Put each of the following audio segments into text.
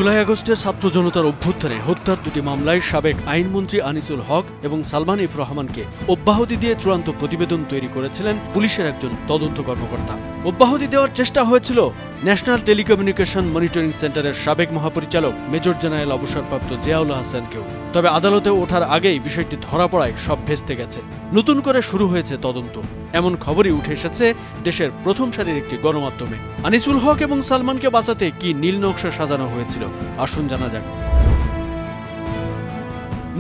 জুলাই আগস্টের ছাত্র জনতার অভ্যুত্থানে হত্যার দুটি মামলায় সাবেক আইনমন্ত্রী আনিসুল হক এবং সালমান এফ রহমানকে অব্যাহতি দিয়ে চূড়ান্ত প্রতিবেদন তৈরি করেছিলেন পুলিশের একজন তদন্ত কর্মকর্তা। অব্যাহতি দেওয়ার চেষ্টা হয়েছিল ন্যাশনাল টেলিকমিউনিকেশন মনিটরিং সেন্টারের সাবেক মহাপরিচালক মেজর জেনারেল অবসরপ্রাপ্ত জিয়াউল হাসানকেও। তবে আদালতে ওঠার আগেই বিষয়টি ধরা পড়ায় সব ভেস্তে গেছে। নতুন করে শুরু হয়েছে তদন্ত, এমন খবরই উঠে এসেছে দেশের প্রথম সারির একটি গণমাধ্যমে। আনিসুল হক এবং সালমানকে বাঁচাতে কি নীল নকশা সাজানো হয়েছিল, আসুন জানা যাক।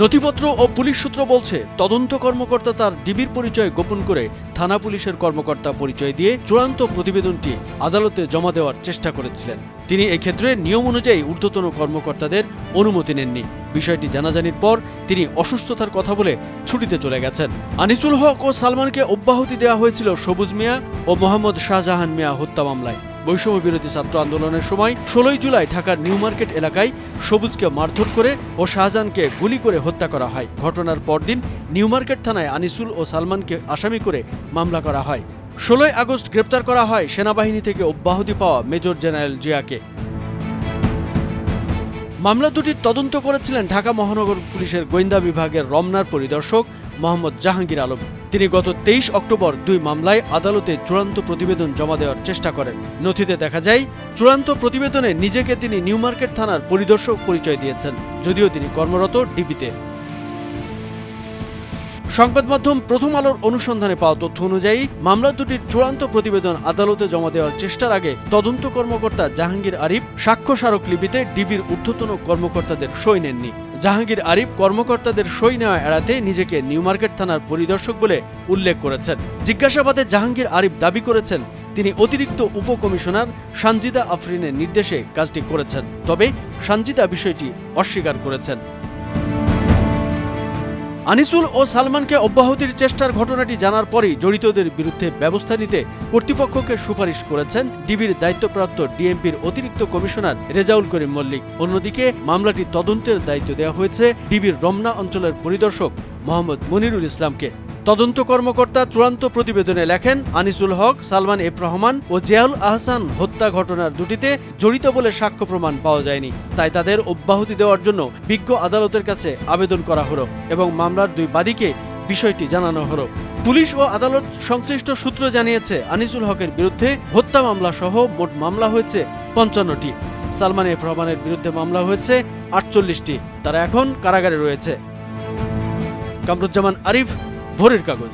নথিপত্র ও পুলিশ সূত্র বলছে, তদন্ত কর্মকর্তা তার ডিবির পরিচয় গোপন করে থানা পুলিশের কর্মকর্তা পরিচয় দিয়ে চূড়ান্ত প্রতিবেদনটি আদালতে জমা দেওয়ার চেষ্টা করেছিলেন। তিনি এক্ষেত্রে নিয়ম অনুযায়ী ঊর্ধ্বতন কর্মকর্তাদের অনুমতি নেননি। বিষয়টি জানাজানির পর তিনি অসুস্থতার কথা বলে ছুটিতে চলে গেছেন। আনিসুল হক ও সালমানকে অব্যাহতি দেওয়া হয়েছিল সবুজ মিয়া ও মোহাম্মদ শাহজাহান মিয়া হত্যা মামলায়। বৈষম্য বিরোধী ছাত্র আন্দোলনের সময় 16 জুলাই ঢাকার নিউ মার্কেট এলাকায় সবুজকে মারধর করে ও শাহজাহানকে গুলি করে হত্যা করা হয়। ঘটনার পরদিন নিউ মার্কেট থানায় আনিসুল ও সালমানকে আসামি করে মামলা করা হয়। 16 আগস্ট গ্রেপ্তার করা হয় সেনাবাহিনী থেকে অব্যাহতি পাওয়া মেজর জেনারেল জিয়াকে। মামলা দুটির তদন্ত করেছিলেন ঢাকা মহানগর পুলিশের গোয়েন্দা বিভাগের রমনার পরিদর্শক মোহাম্মদ জাহাঙ্গীর আলম। তিনি গত 23 অক্টোবর দুই মামলায় আদালতে চূড়ান্ত প্রতিবেদন জমা দেওয়ার চেষ্টা করেন। নথিতে দেখা যায়, চূড়ান্ত প্রতিবেদনে নিজেকে তিনি নিউ মার্কেট থানার পরিদর্শক পরিচয় দিয়েছেন, যদিও তিনি কর্মরত ডিবিতে। সংবাদ মাধ্যম প্রথম আলোর অনুসন্ধানে পাওয়া তথ্য অনুযায়ী মামলা দুটির চূড়ান্ত প্রতিবেদন আদালতে জমা দেওয়ার চেষ্টার আগে তদন্ত কর্মকর্তা জাহাঙ্গীর আরিফ সাক্ষ্য স্মারকলিপিতে ডিবির ঊর্ধ্বতন কর্মকর্তাদের সই নেননি। জাহাঙ্গীর আরিফ কর্মকর্তাদের সই নেওয়া এড়াতে নিজেকে নিউ মার্কেট থানার পরিদর্শক বলে উল্লেখ করেছেন। জিজ্ঞাসাবাদে জাহাঙ্গীর আরিফ দাবি করেছেন, তিনি অতিরিক্ত উপকমিশনার সানজিদা আফরিনের নির্দেশে কাজটি করেছেন। তবে সানজিদা বিষয়টি অস্বীকার করেছেন। আনিসুল ও সালমানকে অব্যাহতির চেষ্টার ঘটনাটি জানার পরই জড়িতদের বিরুদ্ধে ব্যবস্থা নিতে কর্তৃপক্ষকে সুপারিশ করেছেন ডিবির দায়িত্বপ্রাপ্ত ডিএমপির অতিরিক্ত কমিশনার রেজাউল করিম মল্লিক। অন্যদিকে মামলাটি তদন্তের দায়িত্ব দেওয়া হয়েছে ডিবির রমনা অঞ্চলের পরিদর্শক মোহাম্মদ মনিরুল ইসলামকে। তদন্ত কর্মকর্তা চূড়ান্ত প্রতিবেদনে লেখেন, আনিসুল হক, সালমান এফ রহমান ও জিয়াউল আহসান হত্যা ঘটনার দুটিতে জড়িত বলে সাক্ষ্য প্রমাণ পাওয়া যায়নি। তাই তাদের অব্যাহতি দেওয়ার জন্য বিজ্ঞ আদালতের কাছে আবেদন করা হলো এবং মামলার দুই বাদীকে বিষয়টি জানানো হলো। পুলিশ ও আদালত সংশ্লিষ্ট সূত্র জানিয়েছে, আনিসুল হকের বিরুদ্ধে হত্যা মামলা সহ মোট মামলা হয়েছে 55টি। সালমান এফ রহমানের বিরুদ্ধে মামলা হয়েছে 48টি। তারা এখন কারাগারে রয়েছে। কামরুজ্জামান আরিফ, ভোরের কাগজ।